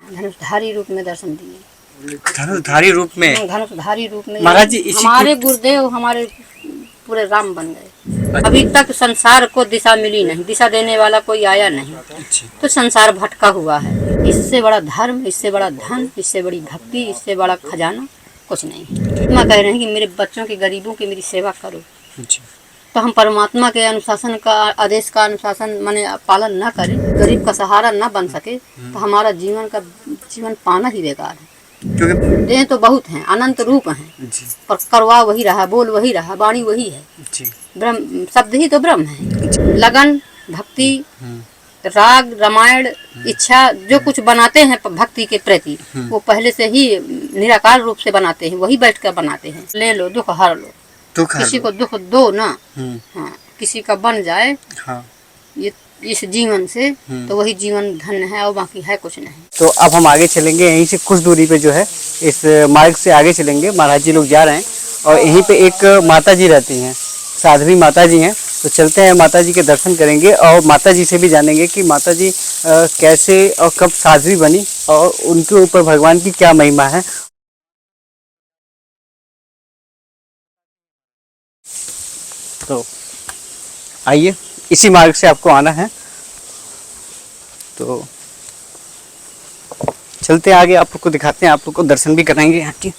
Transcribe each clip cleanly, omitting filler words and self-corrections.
धनुषधारी रूप में दर्शन दिए। धनुषधारी रूप में? धनुषधारी रूप में महाराज जी हमारे गुरुदेव हमारे पूरे राम बन गए। अभी तक संसार को दिशा मिली नहीं, दिशा देने वाला कोई आया नहीं। तो संसार भटका हुआ है। इससे बड़ा धर्म, इससे बड़ा धन, इससे बड़ी भक्ति, इससे बड़ा खजाना कुछ नहीं। मैं कह रहे हैं कि मेरे बच्चों के, गरीबों की मेरी सेवा करो। तो हम परमात्मा के अनुशासन का, आदेश का अनुशासन माने पालन न करें, गरीब का सहारा न बन सके, तो हमारा जीवन पाना ही बेकार है। क्योंकि देह तो बहुत हैं, अनंत रूप हैं, पर करवा वही रहा, बोल वही रहा, वाणी वही है। ब्रह्म शब्द ही तो ब्रह्म है। लगन, भक्ति, राग, रामायण, इच्छा जो कुछ बनाते हैं भक्ति के प्रति, वो पहले से ही निराकार रूप से बनाते हैं, वही बैठ कर बनाते हैं। ले लो दुख हर लो, किसी को दुख दो ना। हाँ, किसी का बन जाए ये इस जीवन से, तो वही जीवन धन्य है, और बाकी है कुछ नहीं। तो अब हम आगे चलेंगे, यहीं से कुछ दूरी पे जो है इस मार्ग से आगे चलेंगे। महाराज जी लोग जा रहे हैं और यहीं पे एक माता जी रहती हैं, साध्वी माता जी हैं। तो चलते हैं, माता जी के दर्शन करेंगे और माता जी से भी जानेंगे कि माता जी कैसे और कब साध्वी बनी और उनके ऊपर भगवान की क्या महिमा है। तो आइए, इसी मार्ग से आपको आना है, तो चलते हैं आगे, आप लोग को दिखाते हैं, आप लोग को दर्शन भी कराएंगे यहाँ की।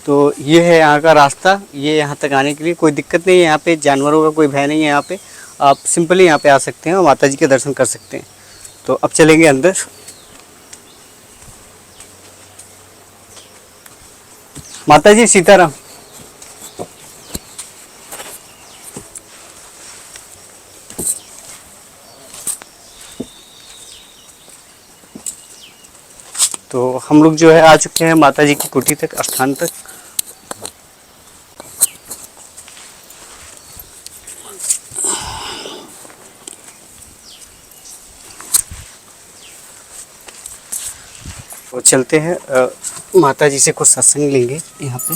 तो ये है यहाँ का रास्ता, ये यहाँ तक आने के लिए कोई दिक्कत नहीं है। यहाँ पे जानवरों का कोई भय नहीं है। यहाँ पे आप सिंपली यहाँ पे आ सकते हैं और माता जी के दर्शन कर सकते हैं। तो अब चलेंगे अंदर। माता जी सीताराम। तो हम लोग जो है आ चुके हैं माता जी की कुटी तक, स्थान तक। तो चलते हैं, माता जी से कुछ सत्संग लेंगे। यहाँ पे,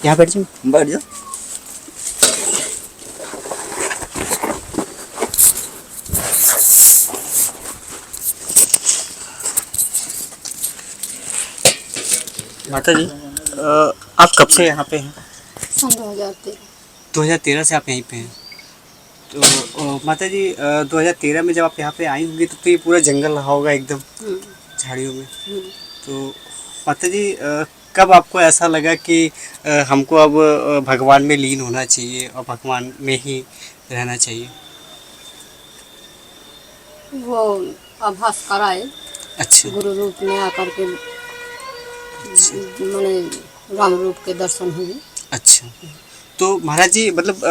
यहाँ बैठ जाओ, बैठ जाओ। माता जी आप कब से यहाँ पे हैं? 2013। 2013 से आप यहीं पे हैं। तो माता जी 2013 में जब आप यहाँ पे आई होंगी तो ये पूरा जंगल रहा होगा एकदम झाड़ियों में। तो माता जी कब आपको ऐसा लगा कि हमको अब भगवान में लीन होना चाहिए और भगवान में ही रहना चाहिए? वो आभास कराए। अच्छा। गुरु रूप में आकर के मैंने राम रूप के दर्शन हुए। अच्छा। तो महाराज जी मतलब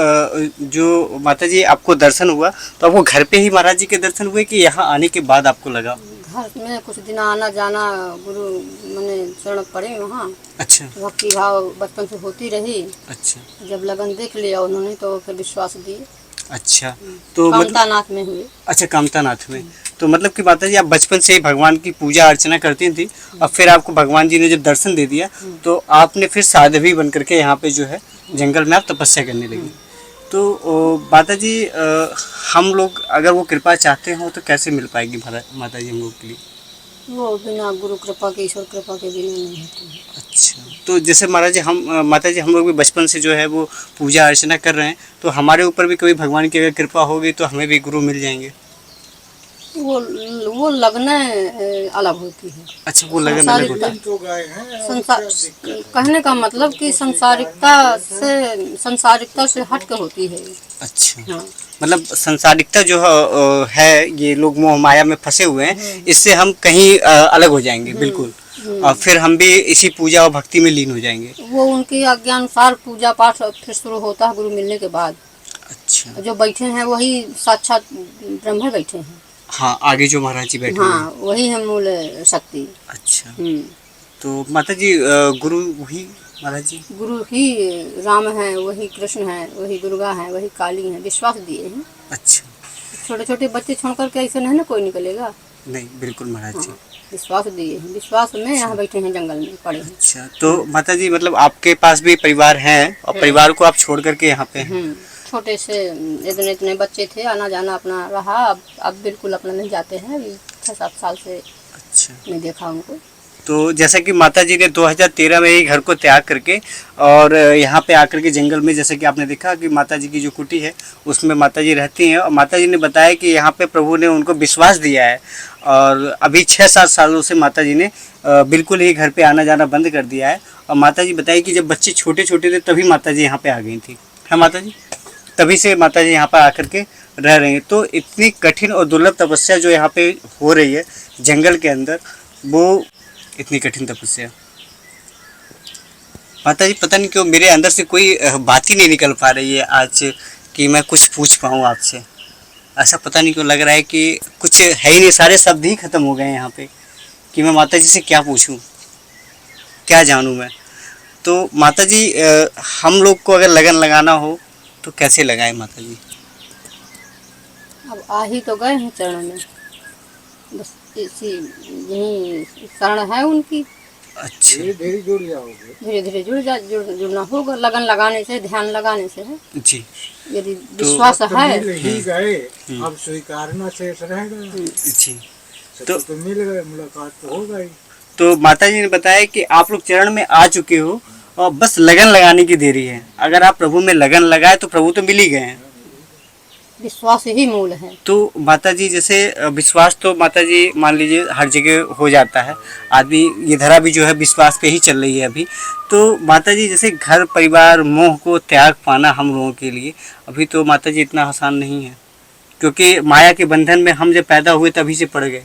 जो माता जी आपको दर्शन हुआ, तो आपको घर पे ही महाराज जी के दर्शन हुए कि यहाँ आने के बाद आपको लगा? घर में कुछ दिन आना जाना, गुरु मैंने शरण पड़े वहाँ। अच्छा। भक्ति भाव बचपन से होती रही। अच्छा। जब लगन देख लिया उन्होंने तो फिर विश्वास दिए। अच्छा। तो कामतानाथ में हुए। अच्छा, कामतानाथ में। तो मतलब कि माता जी आप बचपन से ही भगवान की पूजा अर्चना करती थी और फिर आपको भगवान जी ने जब दर्शन दे दिया तो आपने फिर साध्वी बन करके यहाँ पे जो है जंगल में आप तपस्या करने लगी। तो माता जी हम लोग अगर वो कृपा चाहते हो तो कैसे मिल पाएगी माता जी हम लोग के लिए? वो बिना गुरु कृपा के, ईश्वर कृपा के बिना नहीं होती है। अच्छा। तो जैसे महाराज जी माता जी हम लोग भी बचपन से जो है वो पूजा अर्चना कर रहे हैं, तो हमारे ऊपर भी कभी भगवान की अगर कृपा होगी तो हमें भी गुरु मिल जाएंगे? वो लगना अलग होती है। अच्छा, वो लगन अलग होता है। कहने का मतलब कि संसारिकता से हट के होती है। अच्छा। हाँ। मतलब संसारिकता जो है ये लोग मोह माया में फंसे हुए हैं, इससे हम कहीं अलग हो जाएंगे बिल्कुल, और फिर हम भी इसी पूजा और भक्ति में लीन हो जाएंगे। वो उनकी आज्ञा अनुसार पूजा पाठ फिर शुरू होता है गुरु मिलने के बाद। अच्छा। जो बैठे हैं वही साक्षात ब्रह्म बैठे हैं। हाँ, आगे जो महाराज जी बैठे हैं वही है मूल शक्ति। अच्छा। तो माता जी गुरु वही महाराज जी? गुरु ही राम है, वही कृष्ण है, वही दुर्गा है, वही काली है, विश्वास दिए हैं। अच्छा। छोटे छोटे बच्चे छोड़ करके ऐसे नहीं ना कोई निकलेगा। नहीं, बिल्कुल महाराज जी। विश्वास दिए हैं, विश्वास में यहाँ बैठे हैं, जंगल में पड़े हैं। अच्छा, तो माता जी मतलब आपके पास भी परिवार है और परिवार को आप छोड़ करके यहाँ पे हैं? छोटे से इतने इतने बच्चे थे, आना जाना अपना रहा। अब बिल्कुल अपना नहीं जाते हैं, अभी 6-7 साल से अच्छा, नहीं देखा उनको। तो जैसा कि माता जी ने 2013 में ही घर को त्याग करके और यहाँ पे आकर के जंगल में, जैसे कि आपने देखा कि माता जी की जो कुटी है उसमें माता जी रहती हैं, और माता जी ने बताया कि यहाँ पे प्रभु ने उनको विश्वास दिया है, और अभी 6-7 सालों से माता जी ने बिल्कुल ही घर पे आना जाना बंद कर दिया है। और माता जी बताई कि जब बच्चे छोटे छोटे थे तभी माता जी यहाँ पे आ गई थी, है माता जी, तभी से माता जी यहाँ पर आकर के रह रही हैं। तो इतनी कठिन और दुर्लभ तपस्या जो यहाँ पे हो रही है जंगल के अंदर, वो इतनी कठिन तपस्या, माता जी पता नहीं क्यों मेरे अंदर से कोई बात ही नहीं निकल पा रही है आज कि मैं कुछ पूछ पाऊँ आपसे। ऐसा पता नहीं क्यों लग रहा है कि कुछ है ही नहीं, सारे शब्द ही खत्म हो गए हैं यहाँ पे कि मैं माता जी से क्या पूछूं, क्या जानूं मैं। तो माता जी हम लोग को अगर लगन लगाना हो तो कैसे लगाएं माता जी? अब आ ही तो गए हैं चरण में, बस इसी यही शरण है उनकी। अच्छा, धीरे धीरे जुड़ जाओगे। धीरे धीरे जुड़ना होगा, लगन लगाने से, ध्यान लगाने से है। जी, यदि विश्वास तो है मिल ही गए, अब स्वीकारना शेष रह गया। जी। तो मिल गए, मुलाकात तो हो गई। तो माता जी ने बताया कि आप लोग चरण में आ चुके हो और बस लगन लगाने की देरी है। अगर आप प्रभु में लगन लगाए तो प्रभु तो मिल ही गए हैं। विश्वास ही मूल है। तो माता जी जैसे विश्वास तो माता जी मान लीजिए हर जगह हो जाता है, आदमी ये धरा भी जो है विश्वास पे ही चल रही है अभी। तो माता जी जैसे घर परिवार मोह को त्याग पाना हम लोगों के लिए अभी तो माता जी इतना आसान नहीं है, क्योंकि माया के बंधन में हम जब पैदा हुए तभी से पड़ गए।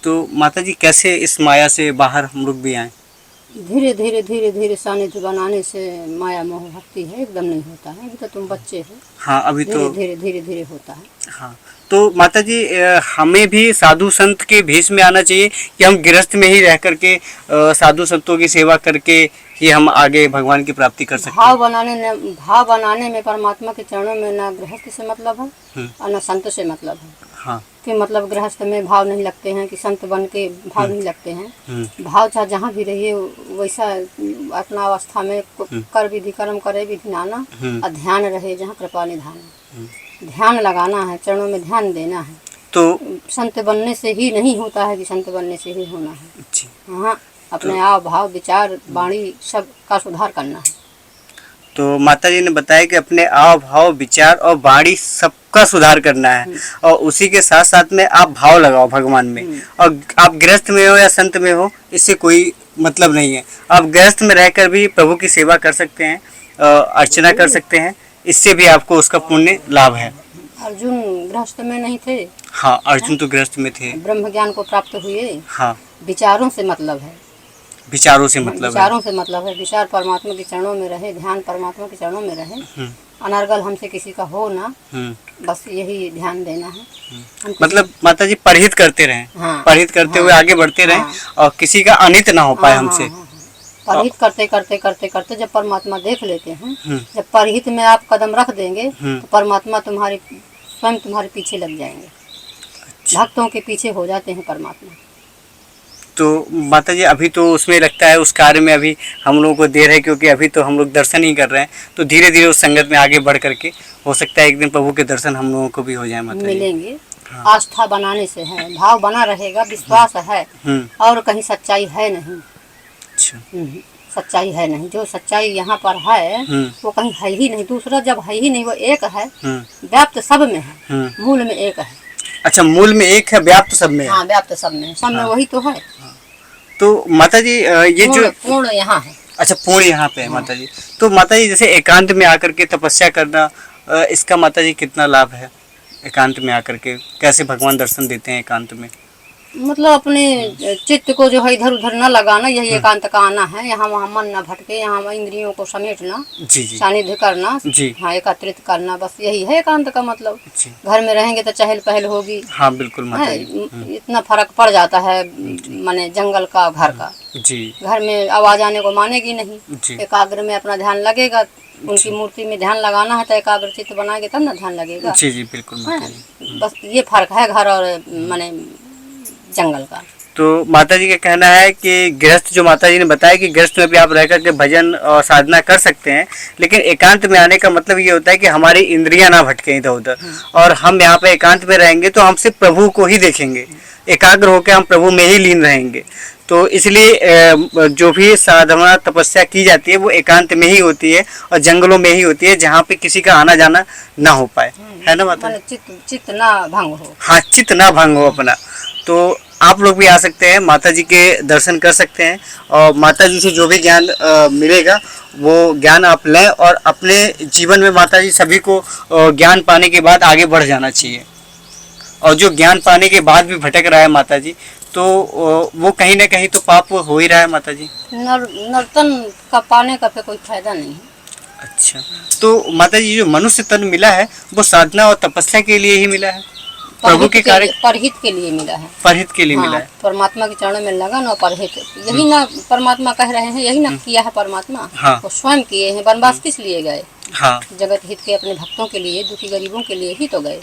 तो माता जी कैसे इस माया से बाहर हम लोग भी आए? धीरे धीरे धीरे धीरे सानिध्य बनाने से माया मोह हटती है, एकदम नहीं होता है। अभी तो तुम बच्चे हो। हाँ, अभी तो धीरे धीरे धीरे होता है। हाँ, तो माता जी हमें भी साधु संत के भेष में आना चाहिए कि हम गृहस्थ में ही रह करके साधु संतों की सेवा करके ही हम आगे भगवान की प्राप्ति कर सकते हैं? भाव बनाने में परमात्मा के चरणों में ना गृहस्थ से मतलब है और ना संत से मतलब है। हाँ, कि मतलब गृहस्थ में भाव नहीं लगते हैं, कि संत बन के भाव नहीं लगते हैं। भाव चाहे जहाँ भी रहिए वैसा अपना अवस्था में कर विधि कर्म करे विधि नाना, और ध्यान रहे जहाँ कृपा निधान। ध्यान लगाना है, चरणों में ध्यान देना है। तो संत बनने से ही नहीं होता है कि संत बनने से ही होना है। हाँ, अपने आप भाव विचार वाणी सब का सुधार करना है। तो माता जी ने बताया कि अपने आव भाव विचार और वाणी सबका सुधार करना है, और उसी के साथ साथ में आप भाव लगाओ भगवान में। और आप गृहस्थ में हो या संत में हो इससे कोई मतलब नहीं है, आप गृहस्थ में रहकर भी प्रभु की सेवा कर सकते हैं, अर्चना कर सकते हैं, इससे भी आपको उसका पुण्य लाभ है। अर्जुन गृहस्थ में नहीं थे। हाँ, अर्जुन तो गृहस्थ में थे, ब्रह्म ज्ञान को प्राप्त हुए। हाँ, विचारों से मतलब है, विचारों से मतलब विचारों से मतलब है। विचार परमात्मा के चरणों में रहे, ध्यान परमात्मा के चरणों में रहे, अनर्गल हमसे किसी का हो ना, बस यही ध्यान देना है। मतलब माता जी परिहित करते रहें, हाँ, परिहित करते हुए आगे बढ़ते रहें, और किसी का अनित ना हो पाए हमसे। परिहित करते करते करते करते जब परमात्मा देख लेते हैं, जब परिहित में आप कदम रख देंगे तो परमात्मा तुम्हारे स्वयं तुम्हारे पीछे लग जाएंगे। भक्तों के पीछे हो जाते हैं परमात्मा। तो माता जी अभी तो उसमें लगता है उस कार्य में अभी हम लोगों को देर है, क्योंकि अभी तो हम लोग दर्शन ही कर रहे हैं। तो धीरे धीरे उस संगत में आगे बढ़ करके हो सकता है एक दिन प्रभु के दर्शन हम लोगों को भी हो जाए माता जी। मिलेंगे। हाँ। आस्था बनाने से है, भाव बना रहेगा, विश्वास है, और कहीं सच्चाई है नहीं। अच्छा, सच्चाई है नहीं, जो सच्चाई यहाँ पर है वो कहीं है ही नहीं। दूसरा जब है ही नहीं, वो एक है, व्याप्त सब में है, मूल में एक है। अच्छा, मूल में एक है, व्याप्त सब में है। हाँ, व्याप्त सब में, सब में वही तो है। तो माता जी ये जो पूर्ण यहाँ है। अच्छा, पूर्ण यहाँ पे है माता जी। तो माता जी जैसे एकांत में आकर के तपस्या करना, इसका माता जी कितना लाभ है? एकांत में आकर के कैसे भगवान दर्शन देते हैं एकांत में? मतलब अपने चित्त को जो है इधर उधर न लगाना, यही एकांत का आना है। यहाँ वहाँ मन न भटके, यहाँ इंद्रियों को समेटना, जी जी, सानिध्य करना, जी, हाँ, एकत्रित करना, बस यही है एकांत का मतलब। घर में रहेंगे तो चहल पहल होगी। हाँ बिल्कुल माता जी। इतना फर्क पड़ जाता है माने जंगल का घर का। जी, घर में आवाज आने को मानेगी नहीं। एकाग्र में अपना ध्यान लगेगा, उनकी मूर्ति में ध्यान लगाना है तो एकाग्र चित्त बनाएंगे तब ना ध्यान लगेगा। जी जी बिल्कुल माता जी। बस ये फर्क है घर और माने जंगल का। तो माता जी का कहना है कि गृहस्थ, जो माता जी ने बताया कि गृहस्थ में भी आप रह करके भजन और साधना कर सकते हैं, लेकिन एकांत में आने का मतलब ये होता है कि हमारी इंद्रियां ना भटकें इधर उधर, और हम यहाँ पे एकांत में रहेंगे तो हम सिर्फ प्रभु को ही देखेंगे, एकाग्र होकर हम प्रभु में ही लीन रहेंगे। तो इसलिए जो भी साधना तपस्या की जाती है वो एकांत में ही होती है और जंगलों में ही होती है, जहाँ पे किसी का आना जाना ना हो पाए, है ना माता? चित्त ना भंग हो। हाँ, चित्त ना भंग हो अपना। तो आप लोग भी आ सकते हैं, माता जी के दर्शन कर सकते हैं, और माता जी से जो भी ज्ञान मिलेगा वो ज्ञान आप लें, और अपने जीवन में माता जी सभी को ज्ञान पाने के बाद आगे बढ़ जाना चाहिए। और जो ज्ञान पाने के बाद भी भटक रहा है माता जी, तो वो कहीं ना कहीं तो पाप हो ही रहा है माता जी। नर्तन का पाने का कोई फायदा नहीं है। अच्छा, तो माता जी जो मनुष्य तन मिला है वो साधना और तपस्या के लिए ही मिला है, प्रभु के कार्य परहित के लिए मिला है, परहित के लिए हाँ, मिला है। परमात्मा के चरणों में लगन और परहित, यही ना परमात्मा कह रहे हैं, यही ना किया है परमात्मा। हाँ। वो स्वयं किए हैं। वनवास किस लिए गए? हाँ। जगत हित के अपने भक्तों के लिए, दुखी गरीबों के लिए ही तो गए।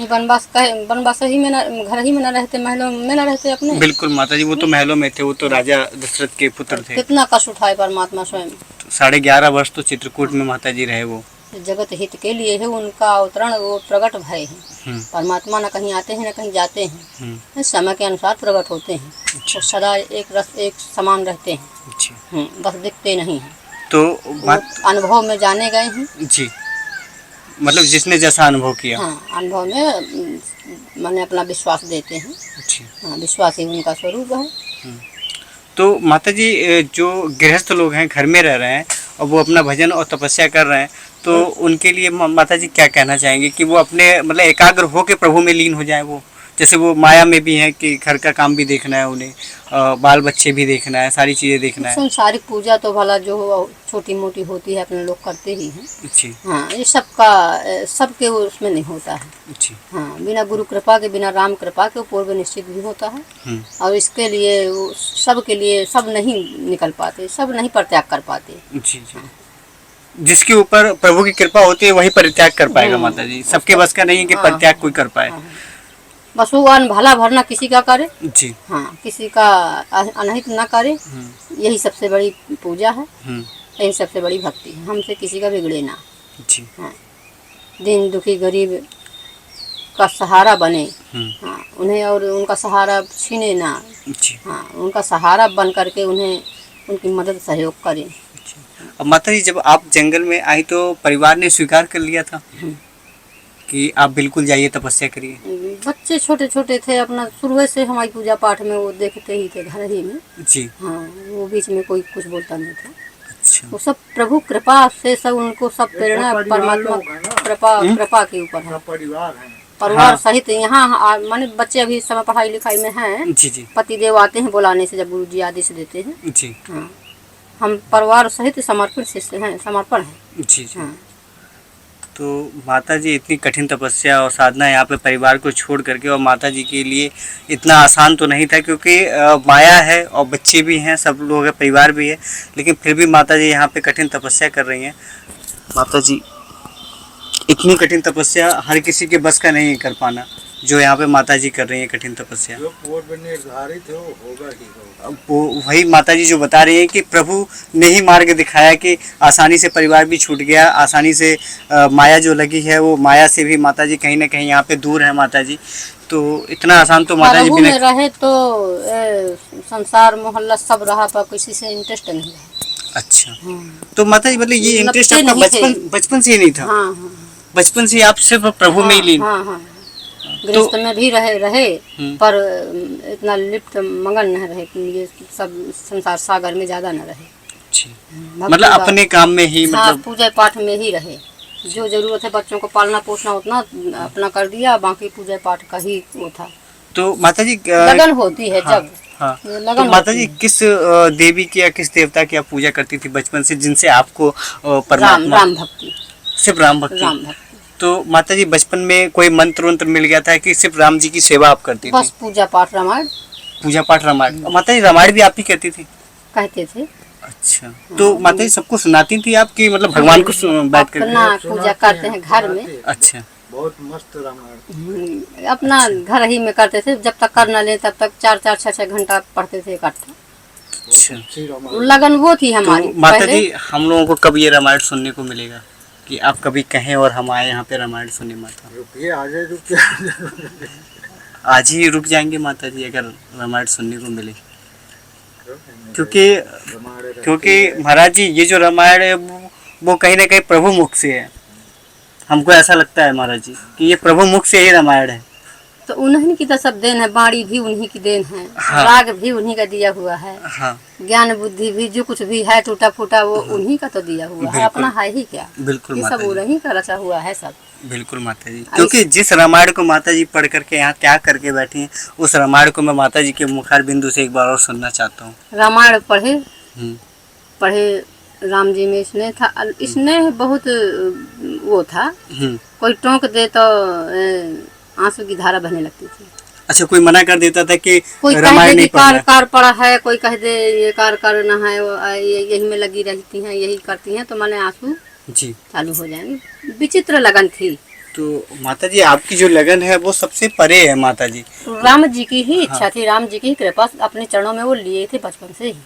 वनवास ही में ना, घर ही में ना रहते, महलों में ना रहते अपने। बिल्कुल माता जी, वो तो महलों में थे, वो तो राजा दशरथ के पुत्र थे। कितना कष्ट उठाए परमात्मा स्वयं। 11.5 वर्ष तो चित्रकूट में माता जी रहे वो। जगत हित के लिए है उनका अवतरण, वो प्रकट भय है। परमात्मा न कहीं आते हैं न कहीं जाते हैं, समय के अनुसार प्रकट होते हैं। तो सदा एक समान रहते हैं, बस दिखते नहीं हैं। तो अनुभव में जाने गए हैं जी, मतलब जिसने जैसा अनुभव किया, हाँ, अनुभव में मैंने अपना विश्वास देते हैं। हाँ, विश्वास ही उनका स्वरूप है। तो माता जी जो गृहस्थ लोग हैं, घर में रह रहे हैं और वो अपना भजन और तपस्या कर रहे हैं, तो उनके लिए माता जी क्या कहना चाहेंगे कि वो अपने मतलब एकाग्र हो के प्रभु में लीन हो जाए? वो जैसे वो माया में भी हैं कि घर का काम भी देखना है उन्हें, बाल बच्चे भी देखना है, सारी चीज़ें देखना है। संसारिक पूजा तो भला जो छोटी मोटी होती है अपने लोग करते ही हैं। जी हाँ, ये सबके उसमें नहीं होता है। जी हाँ, बिना गुरु कृपा के, बिना राम कृपा के पूर्व निश्चित भी होता है। और इसके लिए सब के लिए सब नहीं निकल पाते, सब नहीं परित्याग कर पाते। जी जी, जिसके ऊपर प्रभु की कृपा होती है वही परित्याग कर पाएगा माता जी, सबके बस का नहीं है कि परित्याग कोई कर पाए। बस वो भला भरना किसी का करे जी, हाँ, किसी का अनहित ना करे, यही सबसे बड़ी पूजा है, यही सबसे बड़ी भक्ति है। हमसे किसी का बिगड़े ना जी, हाँ, दिन दुखी गरीब का सहारा बने, हाँ, उन्हें और उनका सहारा छीने ना, हाँ, उनका सहारा बन करके उन्हें उनकी मदद सहयोग करें। अब माता जी जब आप जंगल में आई तो परिवार ने स्वीकार कर लिया था कि आप बिल्कुल जाइए, तपस्या करिए? बच्चे छोटे छोटे थे, अपना शुरू से हमारी पूजा पाठ में वो देखते ही थे घर ही में जी, हाँ, वो बीच में कोई कुछ बोलता नहीं था। अच्छा, वो सब प्रभु कृपा से, सब उनको सब प्रेरणा परमात्मा कृपा के ऊपर है। परिवार सहित यहाँ माने बच्चे अभी समय पढ़ाई लिखाई में हैं। जी जी, पति देव आते हैं बुलाने से, जब गुरु जी आदेश देते हैं। जी हाँ, हम परिवार सहित समर्पित शिष्य हैं, समर्पण है। जी जी। हाँ। तो माता जी इतनी कठिन तपस्या और साधना यहाँ पे परिवार को छोड़ करके, और माता जी के लिए इतना आसान तो नहीं था, क्योंकि माया है और बच्चे भी हैं, सब लोग हैं, परिवार भी है, लेकिन फिर भी माता जी यहाँ पे कठिन तपस्या कर रही हैं। माता जी इतनी कठिन तपस्या हर किसी के बस का नहीं है कर पाना, जो यहाँ पे माता जी कर रही है कठिन तपस्या। जो पूर्व निर्धारित है वो होगा ही होगा। वो वही माता जी जो बता रही है कि प्रभु ने ही मार्ग दिखाया कि आसानी से परिवार भी छूट गया, आसानी से माया जो लगी है वो माया से भी माता जी कहीं ना कहीं यहाँ पे दूर है माता जी। तो इतना आसान तो माता जी में रहे तो संसार मोहल्ला सब रहा, पर किसी से इंटरेस्ट नहीं है। अच्छा, तो माता जी मतलब ये इंटरेस्ट आपका बचपन से ही नहीं था? हाँ, बचपन से आप सिर्फ प्रभु में ही लीन? गृहस्थ में भी रहे पर इतना लिप्त मगन न रहे, ये सब संसार सागर में ज्यादा न रहे। मतलब अपने काम में ही, मतलब पूजा पाठ में ही रहे। जो जरूरत है बच्चों को पालना पोसना उतना अपना कर दिया, बाकी पूजा पाठ का ही वो था। तो माता जी लगन होती है जब हाँ, तो माता जी किस देवी की या किस देवता की आप पूजा करती थी बचपन से, जिनसे आपको परमात्मा? राम भक्ति, सिर्फ राम भक्ति। तो माता जी बचपन में कोई मंत्र वंत्र मिल गया था कि सिर्फ राम जी की सेवा आप करती थी? बस पूजा पाठ रामायण। पूजा पाठ रामायण। माता जी रामायण भी आप ही कहती थी? कहते थे। अच्छा, तो माता जी सबको सुनाती थी आपकी, मतलब भगवान को बैठ कर पूजा करते हैं घर में? अच्छा, बहुत मस्त रामायण। अपना घर ही में करते थे, जब तक कर न ले तब तक 4-4, 6-6 घंटा पढ़ते थे इकट्ठा। बहुत अच्छी रामायण। लगन वो थी हमारी। तो माता पहले जी हम लोगों को कब ये रामायण सुनने को मिलेगा कि आप कभी कहें और हम आए यहाँ पे रामायण सुने माता? रुकिए आगे रुकिए। आज ही रुक जाएंगे माता जी अगर रामायण सुनने को मिले, क्योंकि महाराज जी ये जो रामायण है वो कहीं ना कहीं प्रभु मुख से है। हमको ऐसा लगता है महाराज जी कि ये प्रभु मुख से ही रामायण है। तो उन्हीं की तो सब देन है, बाणी भी उन्हीं की देन है, हाँ। राग भी उन्हीं का दिया हुआ है, हाँ ज्ञान बुद्धि भी जो कुछ भी है टूटा फूटा वो उन्हीं का तो दिया हुआ है, बिल्कुल। अपना है ही क्या। बिल्कुल ये माता सब जी, उन्हीं का रचा हुआ है सब। बिल्कुल माता जी, क्योंकि जिस रामायण को माता जी पढ़ करके यहाँ त्याग करके बैठी हैं, उस रामायण को मैं माता जी के मुखार बिंदु से एक बार और सुनना चाहता हूँ। रामायण पढ़े हम्म, पढ़े राम जी में स्नेह था, स्नेह बहुत वो था, हम्म। कोई टोक दे तो आंसू की धारा बहने लगती थी। अच्छा, कोई मना कर देता था कि कोई कह रामायण दे नहीं कि कार पढ़ना? कार पड़ा है, कोई कह दे ये कार करना है, यही में लगी रहती हैं, यही करती हैं, तो मैंने आंसू जी। चालू हो जाएंगे। विचित्र लगन थी। तो माता जी आपकी जो लगन है वो सबसे परे है माता जी। राम जी की ही इच्छा थी, राम जी की कृपा अपने चरणों में वो लिए थे बचपन से ही,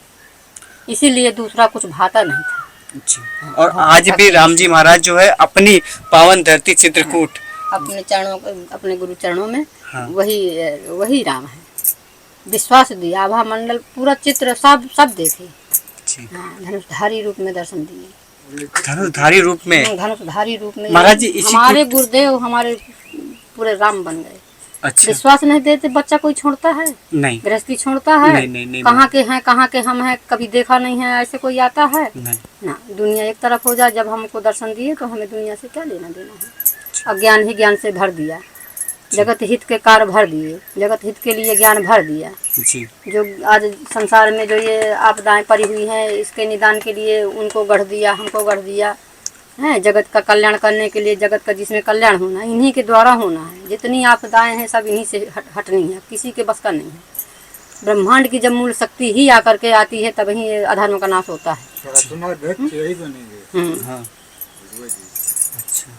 इसीलिए दूसरा कुछ भाता नहीं था। जी। और आज भी राम जी महाराज जो है अपनी पावन धरती चित्रकूट अपने चरणों अपने गुरु चरणों में हाँ। वही राम है। विश्वास दिया, आभा मंडल पूरा चित्र सब देखे। जी। हाँ, धनुषधारी रूप में दर्शन दिए। धनुषधारी रूप में धनुषधारी रूप में महाराज जी इसी हमारे गुरुदेव हमारे पूरे राम बन गए। अच्छा विश्वास नहीं देते बच्चा कोई छोड़ता है, नहीं गृहस्थी छोड़ता है? नहीं कहाँ के हैं, कहाँ के हम हैं, कभी देखा नहीं है, ऐसे कोई आता है नहीं। ना। दुनिया एक तरफ हो जाए, जब हमको दर्शन दिए तो हमें दुनिया से क्या लेना देना है। अज्ञान ही ज्ञान से भर दिया, जगत हित के कार्य भर दिए, जगत हित के लिए ज्ञान भर दिया। जी। जो आज संसार में जो ये आपदाएं पड़ी हुई हैं, इसके निदान के लिए उनको गढ़ दिया, हमको गढ़ दिया है। जगत का कल्याण करने के लिए, जगत का जिसमें कल्याण होना है इन्हीं के द्वारा होना है। जितनी आपदाएं हैं सब इन्हीं से हटनी है, किसी के बस का नहीं है। ब्रह्मांड की जब मूल शक्ति ही आकर के आती है तब ही अधर्म का नाश होता है। यही बनेंगे। हाँ। अच्छा।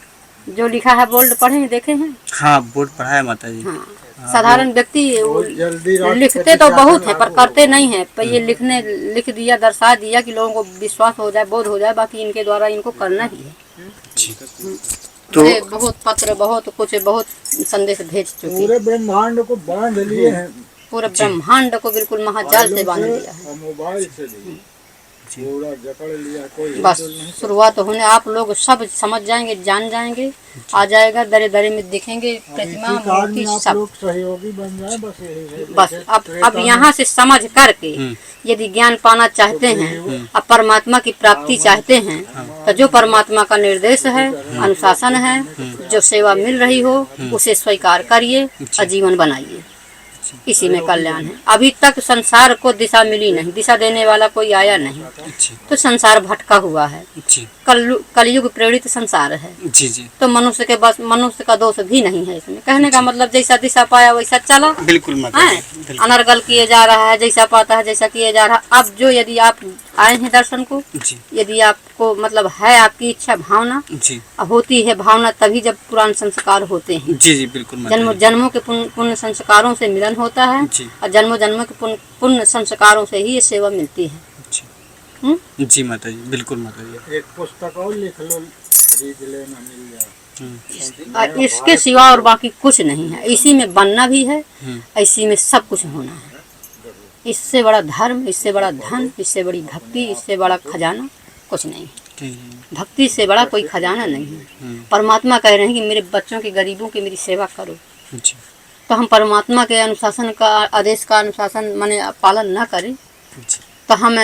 जो लिखा है बोल्ड पढ़े देखे हैं? हाँ, बोर्ड पढ़ा है माता जी। हाँ। साधारण व्यक्ति जल्दी लिखते तो बहुत है पर करते नहीं है। पर ये लिख दिया, दर्शा दिया कि लोगों को विश्वास हो जाए, बोध हो जाए, बाकी इनके द्वारा इनको करना ही है। तो बहुत पत्र, बहुत कुछ, बहुत संदेश भेज चुके, पूरे ब्रह्मांड को बांध लिए हैं, पूरे ब्रह्मांड को बिल्कुल महाजाल से बांध दिया है। और मोबाइल से लिए पूरा जकड़ लिया। कोई बस शुरुआत होने आप लोग सब समझ जाएंगे, जान जाएंगे, आ जाएगा, दरे दरे में दिखेंगे प्रतिमा मूर्ति सब। लोग सहयोगी बन जाए, बस यही है। बस अब यहाँ से समझ करके यदि ज्ञान पाना चाहते हैं, अब परमात्मा की प्राप्ति चाहते हैं, तो जो परमात्मा का निर्देश है, अनुशासन है, जो सेवा मिल रही हो उसे स्वीकार करिए और जीवन बनाइए, इसी में कल्याण है। अभी तक संसार को दिशा मिली नहीं, दिशा देने वाला कोई आया नहीं, तो संसार भटका हुआ है। कलयुग प्रेरित संसार है। जी जी। तो मनुष्य का दोष भी नहीं है इसमें। कहने का मतलब जैसा दिशा पाया वैसा चला। बिल्कुल है, अनर्गल किए जा रहा है, जैसा पाता है जैसा किए जा रहा है। अब जो यदि आप आए हैं दर्शन को, यदि आपको मतलब है आपकी इच्छा भावना जी, होती है भावना, तभी जब पुराने संस्कार होते हैं। जी जी बिल्कुल। जन्मों के पुण्य संस्कारों से मिलन होता है और जन्मों के पुण्य संस्कारों से ही ये सेवा मिलती है। जी माता जी, बिल्कुल माता जी। एक पुस्तक और लिख लो, खरीद लेना, मिल जाए। इसके सिवा और बाकी कुछ नहीं है। इसी में बनना भी है, इसी में सब कुछ होना है। इससे बड़ा धर्म, इससे बड़ा धन, इससे बड़ी भक्ति, इससे बड़ा खजाना कुछ नहीं है। भक्ति से बड़ा कोई खजाना नहीं है। परमात्मा कह रहे हैं कि मेरे बच्चों की, गरीबों की मेरी सेवा करो। तो हम परमात्मा के अनुशासन का, आदेश का अनुशासन माने पालन न करें तो हम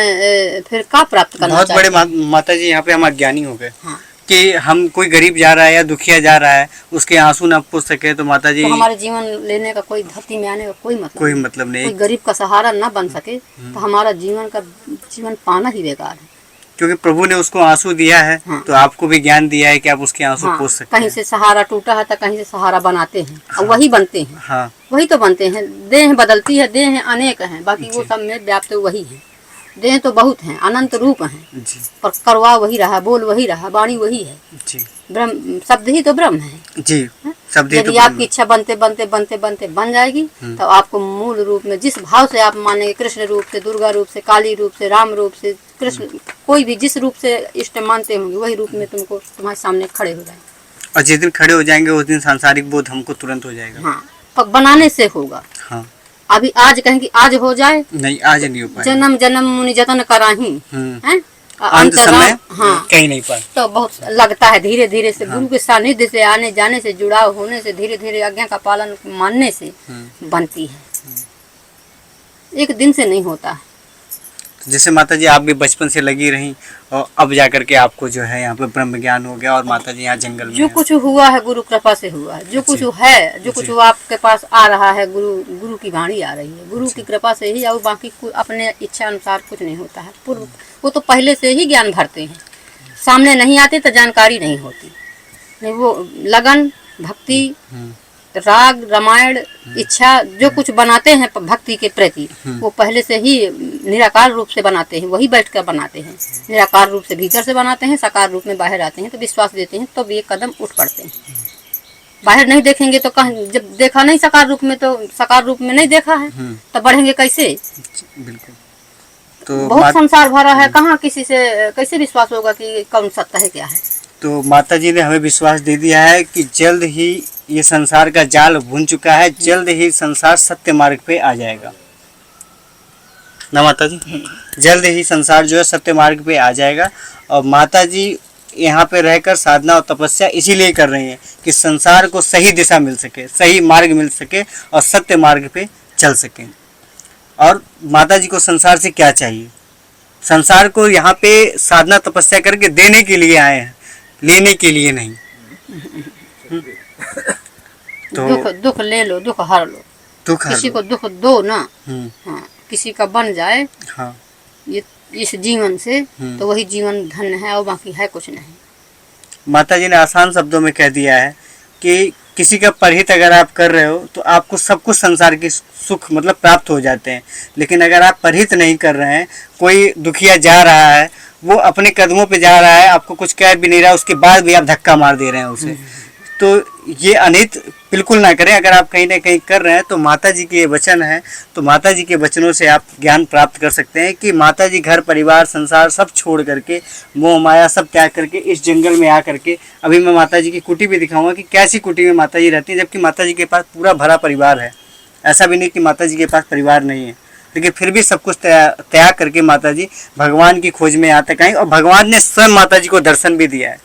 फिर क्या प्राप्त करना बहुत चाहते बड़े माता जी यहाँ पे हम अज्ञानी हो गए। हाँ। कि हम कोई गरीब जा रहा है या दुखिया जा रहा है, उसके आंसू न पूछ सके तो माता जी तो हमारे जीवन लेने का, कोई धरती में आने का कोई मतलब नहीं। कोई गरीब का सहारा न बन सके तो हमारा जीवन पाना ही बेकार है। क्योंकि प्रभु ने उसको आंसू दिया है। हाँ। तो आपको भी ज्ञान दिया है कि आप उसके आंसू हाँ, पोंछ सकते हैं। कहीं से सहारा टूटा है तो कहीं से सहारा बनाते हैं। हाँ। और वही बनते हैं। हाँ। वही तो बनते हैं। देह बदलती है, देह अनेक हैं, बाकी वो सब में व्याप्त वही है। देह तो बहुत हैं, अनंत रूप हैं, पर करवा वही रहा, बोल वही रहा, वाणी वही है। जी। ब्रह्म शब्द ही तो ब्रह्म है। जी। शब्द ही तो यदि आपकी इच्छा बनते बनते बनते बनते बन जाएगी तो आपको मूल रूप में जिस भाव से आप मानेंगे, कृष्ण रूप से, दुर्गा रूप से, काली रूप से, राम रूप से, कृष्ण कोई भी जिस रूप से इष्ट मानते होंगे वही रूप में तुमको तुम्हारे सामने खड़े हो जाएंगे। और जिस दिन खड़े हो जाएंगे उस दिन सांसारिक बोध हमको तुरंत हो जाएगा। हाँ, पर बनाने से होगा। हाँ, अभी आज कहेंगे आज हो जाए, नहीं आज नहीं हो पाएगा। जन्म जन्म मुनि जतन कराही हैं, अंत समय हाँ कहीं नहीं पाए। तो बहुत लगता है धीरे धीरे से गुरु के सानिध्य से आने जाने से, जुड़ाव होने से, धीरे धीरे आज्ञा का पालन मानने से बनती है, एक दिन से नहीं होता है। जैसे माता जी आप भी बचपन से लगी रही और अब जाकर के आपको जो है यहाँ पे ब्रह्म ज्ञान हो गया और माता जी यहाँ जंगल में जो कुछ हुआ है गुरु कृपा से हुआ है, जो कुछ है, जो कुछ आपके पास आ रहा है, गुरु की वाणी आ रही है, गुरु की कृपा से ही, और बाकी अपने इच्छा अनुसार कुछ नहीं होता है। पूर्व वो तो पहले से ही ज्ञान भरते हैं, सामने नहीं आते तो जानकारी नहीं होती, नहीं वो लगन भक्ति राग रामायण इच्छा जो कुछ बनाते हैं भक्ति के प्रति वो पहले से ही निराकार रूप से बनाते हैं, वही बैठकर बनाते हैं, निराकार रूप से भीतर से बनाते हैं, साकार रूप में बाहर आते हैं तो विश्वास देते हैं, तो ये कदम उठ पड़ते हैं। बाहर नहीं देखेंगे तो कहीं, जब देखा नहीं साकार रूप में तो साकार रूप में नहीं देखा है तो बढ़ेंगे कैसे? बिल्कुल। तो बहुत संसार भरा है, कहाँ किसी से कैसे विश्वास होगा कि कौन सत्य है क्या है? तो माता जी ने हमें विश्वास दे दिया है कि जल्द ही ये संसार का जाल बुन चुका है, जल्द ही संसार सत्य मार्ग पे आ जाएगा ना माता जी। जल्द ही संसार जो है सत्य मार्ग पे आ जाएगा। और माता जी यहाँ पे रहकर साधना और तपस्या इसीलिए कर रही हैं कि संसार को सही दिशा मिल सके, सही मार्ग मिल सके और सत्य मार्ग पे चल सके। और माता जी को संसार से क्या चाहिए? संसार को यहाँ पे साधना तपस्या करके देने के लिए आए हैं, लेने के लिए नहीं। तो दुख ले लो, दुख हर लो, किसी को दुख दो ना, हाँ, किसी का बन जाए हाँ, ये इस जीवन से तो वही जीवन धन है और बाकी है कुछ नहीं। माता जी ने आसान शब्दों में कह दिया है कि किसी का परहित अगर आप कर रहे हो तो आपको सब कुछ संसार की सुख मतलब प्राप्त हो जाते हैं, लेकिन अगर आप परहित नहीं कर रहे हैं, कोई दुखिया जा रहा है, वो अपने कदमों पे जा रहा है, आपको कुछ कह भी नहीं रहा, उसके बाद भी आप धक्का मार दे रहे हैं उसे, तो ये अनित बिल्कुल ना करें। अगर आप कहीं ना कहीं कर रहे हैं तो माता जी के ये वचन है, तो माता जी के वचनों से आप ज्ञान प्राप्त कर सकते हैं कि माता जी घर परिवार संसार सब छोड़ करके, मोह माया सब त्याग करके इस जंगल में आ करके, अभी मैं माता जी की कुटी भी दिखाऊंगा कि कैसी कुटी में माता जी रहती हैं, जबकि माता जी के पास पूरा भरा परिवार है। ऐसा भी नहीं कि माता जी के पास परिवार नहीं है, लेकिन फिर भी सब कुछ त्याग करके माता जी भगवान की खोज में यहाँ तक आई और भगवान ने स्वयं माता जी को दर्शन भी दिया है।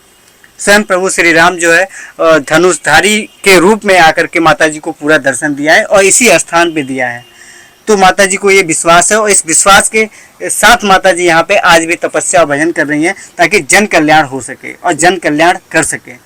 स्वयं प्रभु श्री राम जो है धनुषधारी के रूप में आकर के माता जी को पूरा दर्शन दिया है और इसी स्थान पे दिया है। तो माता जी को ये विश्वास है और इस विश्वास के साथ माता जी यहाँ पे आज भी तपस्या और भजन कर रही हैं ताकि जन कल्याण हो सके और जन कल्याण कर सके।